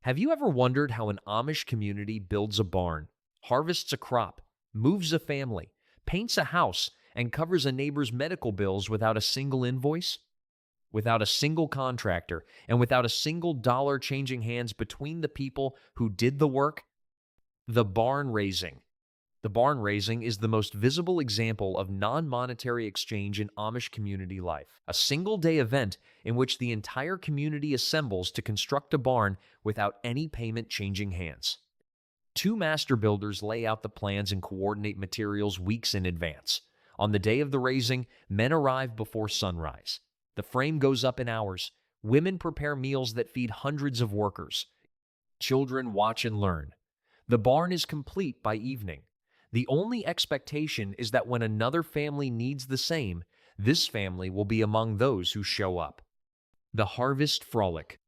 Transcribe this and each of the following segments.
Have you ever wondered how an Amish community builds a barn, harvests a crop, moves a family, paints a house, and covers a neighbor's medical bills without a single invoice? Without a single contractor, and without a single dollar changing hands between the people who did the work? The barn raising. The barn raising is the most visible example of non-monetary exchange in Amish community life. A single-day event in which the entire community assembles to construct a barn without any payment changing hands. Two master builders lay out the plans and coordinate materials weeks in advance. On the day of the raising, men arrive before sunrise. The frame goes up in hours. Women prepare meals that feed hundreds of workers. Children watch and learn. The barn is complete by evening. The only expectation is that when another family needs the same, this family will be among those who show up. The harvest frolic.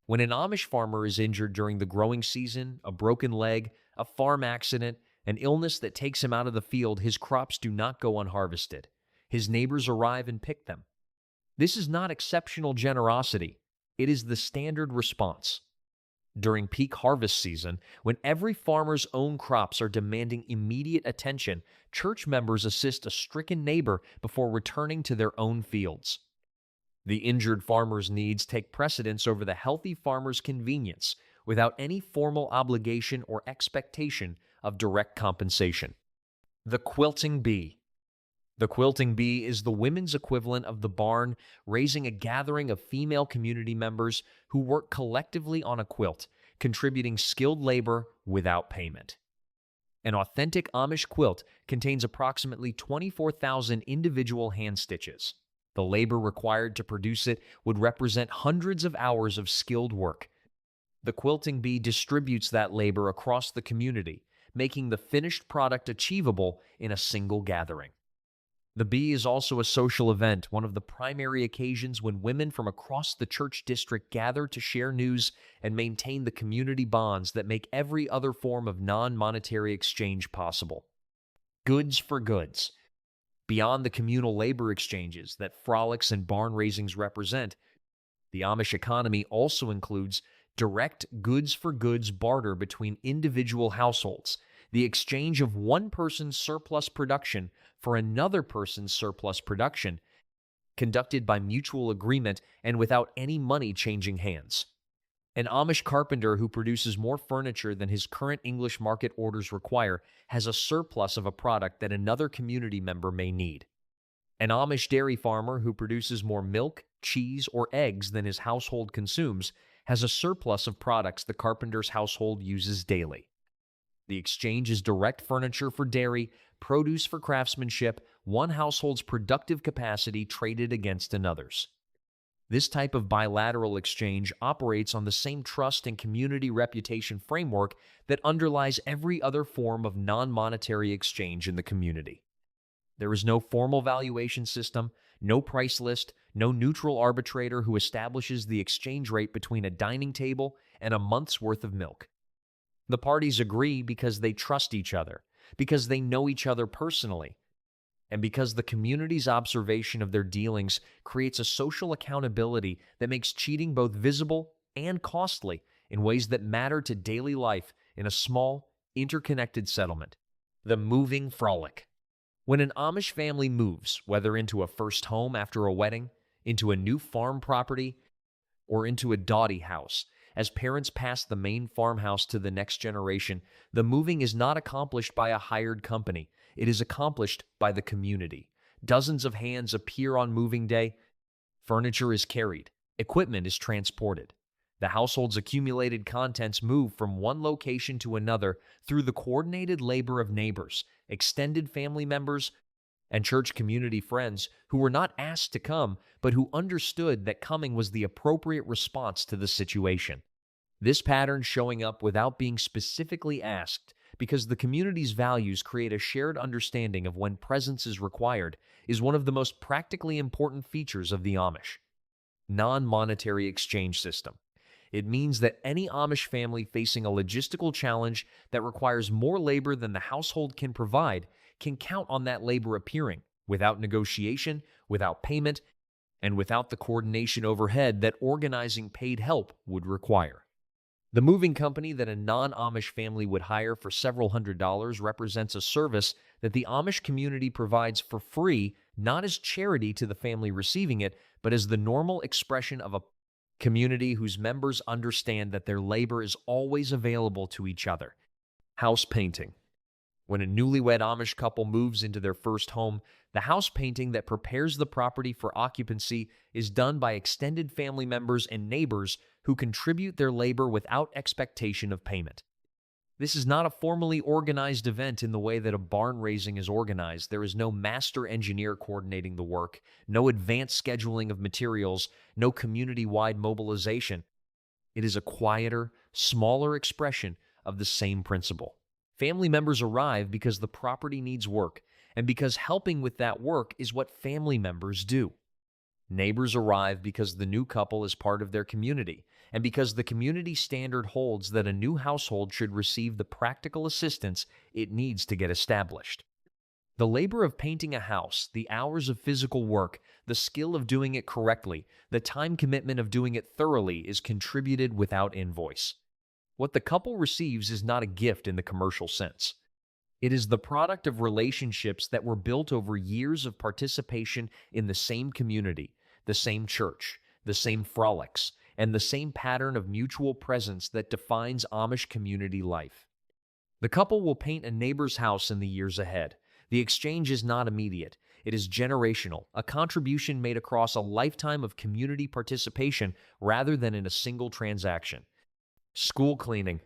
When an Amish farmer is injured during the growing season, a broken leg, a farm accident, an illness that takes him out of the field, his crops do not go unharvested. His neighbors arrive and pick them. This is not exceptional generosity. It is the standard response. During peak harvest season, when every farmer's own crops are demanding immediate attention, church members assist a stricken neighbor before returning to their own fields. The injured farmer's needs take precedence over the healthy farmer's convenience, without any formal obligation or expectation of direct compensation. The quilting bee. The quilting bee is the women's equivalent of the barn, raising a gathering of female community members who work collectively on a quilt, contributing skilled labor without payment. An authentic Amish quilt contains approximately 24,000 individual hand stitches. The labor required to produce it would represent hundreds of hours of skilled work. The quilting bee distributes that labor across the community, making the finished product achievable in a single gathering. The bee is also a social event, one of the primary occasions when women from across the church district gather to share news and maintain the community bonds that make every other form of non-monetary exchange possible. Goods for goods. Beyond the communal labor exchanges that frolics and barn raisings represent, the Amish economy also includes direct goods for goods barter between individual households, the exchange of one person's surplus production for another person's surplus production, conducted by mutual agreement and without any money changing hands. An Amish carpenter who produces more furniture than his current English market orders require has a surplus of a product that another community member may need. An Amish dairy farmer who produces more milk, cheese, or eggs than his household consumes has a surplus of products the carpenter's household uses daily. The exchange is direct furniture for dairy, produce for craftsmanship, one household's productive capacity traded against another's. This type of bilateral exchange operates on the same trust and community reputation framework that underlies every other form of non-monetary exchange in the community. There is no formal valuation system, no price list, no neutral arbitrator who establishes the exchange rate between a dining table and a month's worth of milk. The parties agree because they trust each other, because they know each other personally, and because the community's observation of their dealings creates a social accountability that makes cheating both visible and costly in ways that matter to daily life in a small, interconnected settlement. The moving frolic. When an Amish family moves, whether into a first home after a wedding, into a new farm property, or into a dowdy house, as parents pass the main farmhouse to the next generation, the moving is not accomplished by a hired company. It is accomplished by the community. Dozens of hands appear on moving day. Furniture is carried. Equipment is transported. The household's accumulated contents move from one location to another through the coordinated labor of neighbors, extended family members, and church community friends who were not asked to come, but who understood that coming was the appropriate response to the situation. This pattern showing up without being specifically asked, because the community's values create a shared understanding of when presence is required, is one of the most practically important features of the Amish. Non-monetary exchange system. It means that any Amish family facing a logistical challenge that requires more labor than the household can provide can count on that labor appearing, without negotiation, without payment, and without the coordination overhead that organizing paid help would require. The moving company that a non-Amish family would hire for several $100s represents a service that the Amish community provides for free, not as charity to the family receiving it, but as the normal expression of a community whose members understand that their labor is always available to each other. House painting. When a newlywed Amish couple moves into their first home, the house painting that prepares the property for occupancy is done by extended family members and neighbors who contribute their labor without expectation of payment. This is not a formally organized event in the way that a barn raising is organized. There is no master engineer coordinating the work, no advanced scheduling of materials, no community-wide mobilization. It is a quieter, smaller expression of the same principle. Family members arrive because the property needs work, and because helping with that work is what family members do. Neighbors arrive because the new couple is part of their community, and because the community standard holds that a new household should receive the practical assistance it needs to get established. The labor of painting a house, the hours of physical work, the skill of doing it correctly, the time commitment of doing it thoroughly is contributed without invoice. What the couple receives is not a gift in the commercial sense. It is the product of relationships that were built over years of participation in the same community, the same church, the same frolics, and the same pattern of mutual presence that defines Amish community life. The couple will paint a neighbor's house in the years ahead. The exchange is not immediate. It is generational, a contribution made across a lifetime of community participation rather than in a single transaction. School cleaning.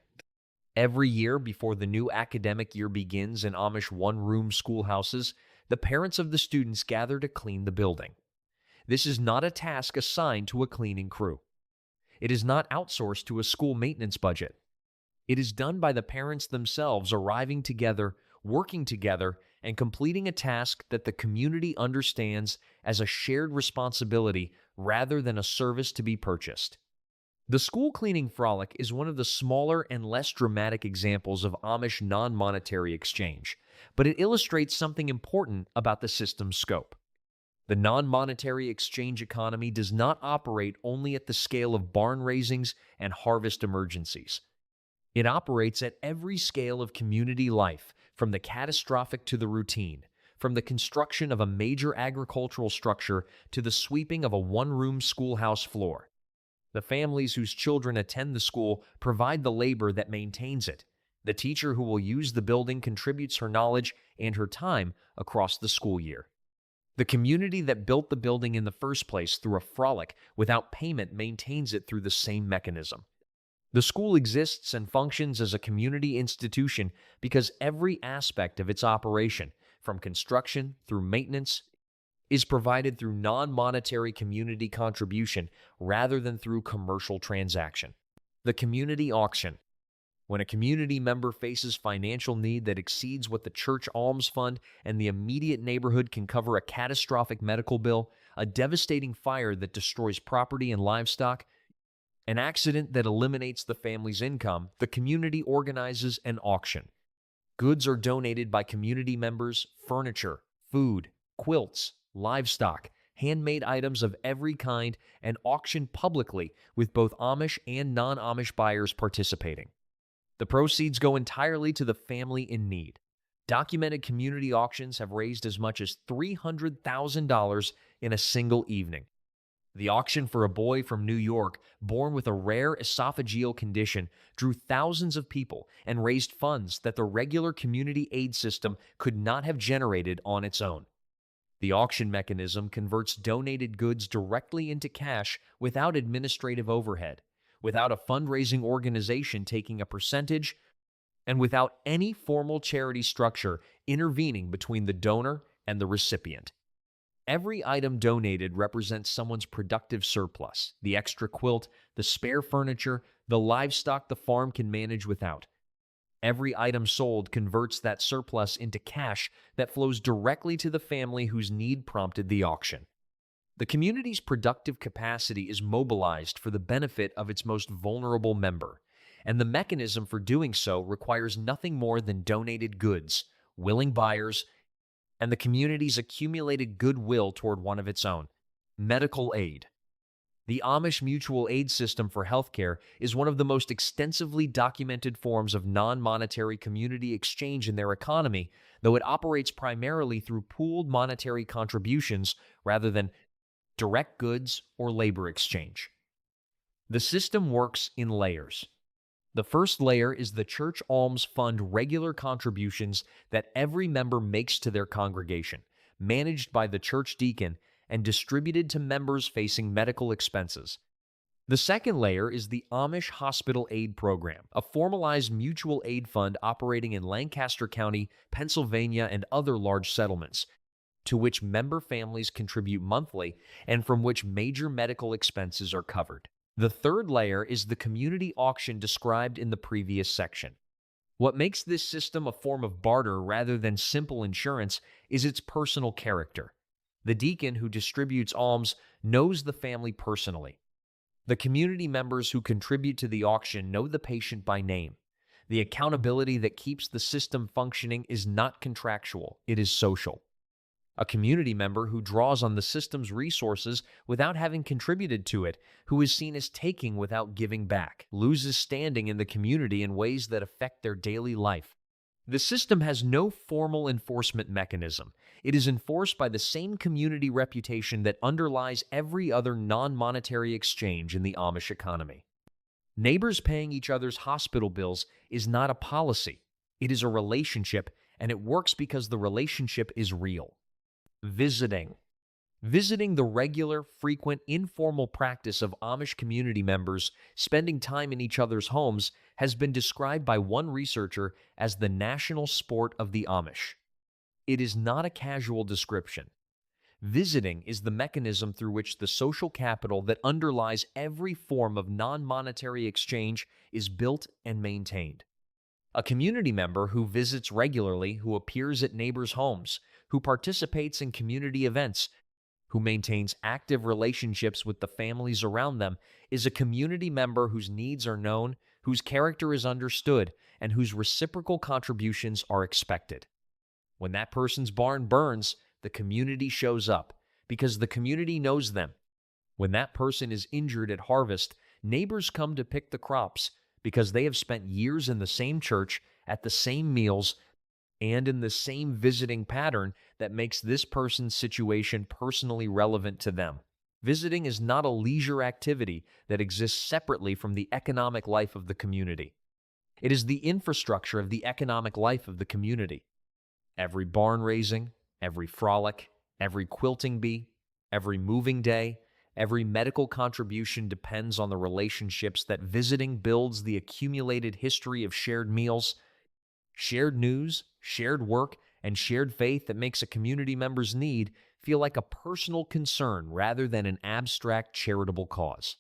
Every year before the new academic year begins in Amish one-room schoolhouses, the parents of the students gather to clean the building. This is not a task assigned to a cleaning crew. It is not outsourced to a school maintenance budget. It is done by the parents themselves arriving together, working together, and completing a task that the community understands as a shared responsibility rather than a service to be purchased. The school cleaning frolic is one of the smaller and less dramatic examples of Amish non-monetary exchange, but it illustrates something important about the system's scope. The non-monetary exchange economy does not operate only at the scale of barn raisings and harvest emergencies. It operates at every scale of community life, from the catastrophic to the routine, from the construction of a major agricultural structure to the sweeping of a one-room schoolhouse floor. The families whose children attend the school provide the labor that maintains it. The teacher who will use the building contributes her knowledge and her time across the school year. The community that built the building in the first place through a frolic without payment maintains it through the same mechanism. The school exists and functions as a community institution because every aspect of its operation, from construction through maintenance, is provided through non-monetary community contribution rather than through commercial transaction. The community auction. When a community member faces financial need that exceeds what the church alms fund and the immediate neighborhood can cover, a catastrophic medical bill, a devastating fire that destroys property and livestock, an accident that eliminates the family's income, the community organizes an auction. Goods are donated by community members, furniture, food, quilts, livestock, handmade items of every kind, and auctioned publicly with both Amish and non-Amish buyers participating. The proceeds go entirely to the family in need. Documented community auctions have raised as much as $300,000 in a single evening. The auction for a boy from New York, born with a rare esophageal condition, drew thousands of people and raised funds that the regular community aid system could not have generated on its own. The auction mechanism converts donated goods directly into cash without administrative overhead, without a fundraising organization taking a percentage, and without any formal charity structure intervening between the donor and the recipient. Every item donated represents someone's productive surplus, the extra quilt, the spare furniture, the livestock the farm can manage without. Every item sold converts that surplus into cash that flows directly to the family whose need prompted the auction. The community's productive capacity is mobilized for the benefit of its most vulnerable member, and the mechanism for doing so requires nothing more than donated goods, willing buyers, and the community's accumulated goodwill toward one of its own: medical aid. The Amish mutual aid system for healthcare is one of the most extensively documented forms of non-monetary community exchange in their economy, though it operates primarily through pooled monetary contributions rather than direct goods or labor exchange. The system works in layers. The first layer is the church alms fund regular contributions that every member makes to their congregation, managed by the church deacon and distributed to members facing medical expenses. The second layer is the Amish Hospital Aid Program, a formalized mutual aid fund operating in Lancaster County, Pennsylvania, and other large settlements, to which member families contribute monthly and from which major medical expenses are covered. The third layer is the community auction described in the previous section. What makes this system a form of barter rather than simple insurance is its personal character. The deacon who distributes alms knows the family personally. The community members who contribute to the auction know the patient by name. The accountability that keeps the system functioning is not contractual, it is social. A community member who draws on the system's resources without having contributed to it, who is seen as taking without giving back, loses standing in the community in ways that affect their daily life. The system has no formal enforcement mechanism. It is enforced by the same community reputation that underlies every other non-monetary exchange in the Amish economy. Neighbors paying each other's hospital bills is not a policy. It is a relationship, and it works because the relationship is real. Visiting. Visiting, the regular, frequent, informal practice of Amish community members spending time in each other's homes, has been described by one researcher as the national sport of the Amish. It is not a casual description. Visiting is the mechanism through which the social capital that underlies every form of non-monetary exchange is built and maintained. A community member who visits regularly, who appears at neighbors' homes, who participates in community events, who maintains active relationships with the families around them, is a community member whose needs are known, whose character is understood, and whose reciprocal contributions are expected. When that person's barn burns, the community shows up because the community knows them. When that person is injured at harvest, neighbors come to pick the crops because they have spent years in the same church, at the same meals, and in the same visiting pattern that makes this person's situation personally relevant to them. Visiting is not a leisure activity that exists separately from the economic life of the community. It is the infrastructure of the economic life of the community. Every barn raising, every frolic, every quilting bee, every moving day, every medical contribution depends on the relationships that visiting builds, the accumulated history of shared meals, shared news, shared work, and shared faith that makes a community member's need feel like a personal concern rather than an abstract charitable cause.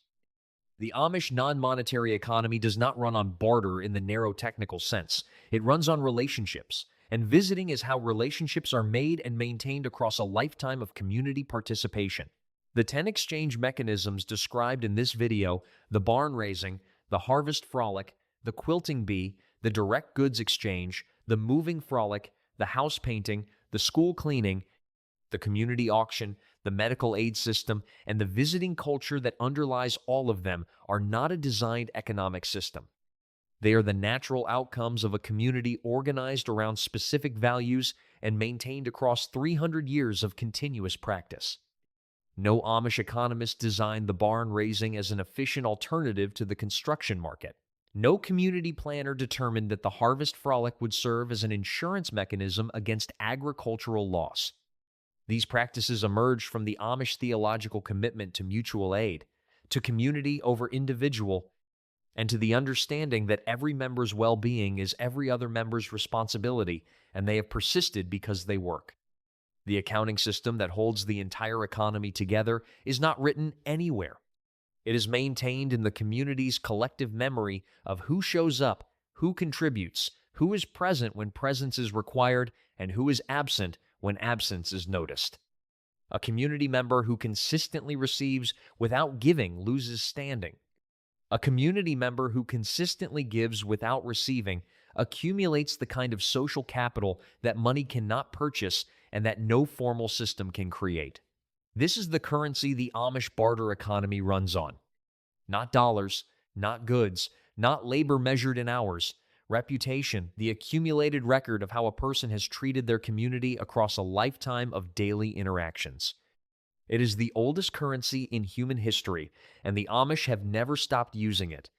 The Amish non-monetary economy does not run on barter in the narrow technical sense. It runs on relationships, and visiting is how relationships are made and maintained across a lifetime of community participation. The 10 exchange mechanisms described in this video, the barn raising, the harvest frolic, the quilting bee, the direct goods exchange, the moving frolic, the house painting, the school cleaning, the community auction, the medical aid system, and the visiting culture that underlies all of them are not a designed economic system. They are the natural outcomes of a community organized around specific values and maintained across 300 years of continuous practice. No Amish economist designed the barn raising as an efficient alternative to the construction market. No community planner determined that the harvest frolic would serve as an insurance mechanism against agricultural loss. These practices emerged from the Amish theological commitment to mutual aid, to community over individual, and to the understanding that every member's well-being is every other member's responsibility, and they have persisted because they work. The accounting system that holds the entire economy together is not written anywhere. It is maintained in the community's collective memory of who shows up, who contributes, who is present when presence is required, and who is absent when absence is noticed. A community member who consistently receives without giving loses standing. A community member who consistently gives without receiving accumulates the kind of social capital that money cannot purchase and that no formal system can create. This is the currency the Amish barter economy runs on. Not dollars, not goods, not labor measured in hours. Reputation, the accumulated record of how a person has treated their community across a lifetime of daily interactions. It is the oldest currency in human history, and the Amish have never stopped using it,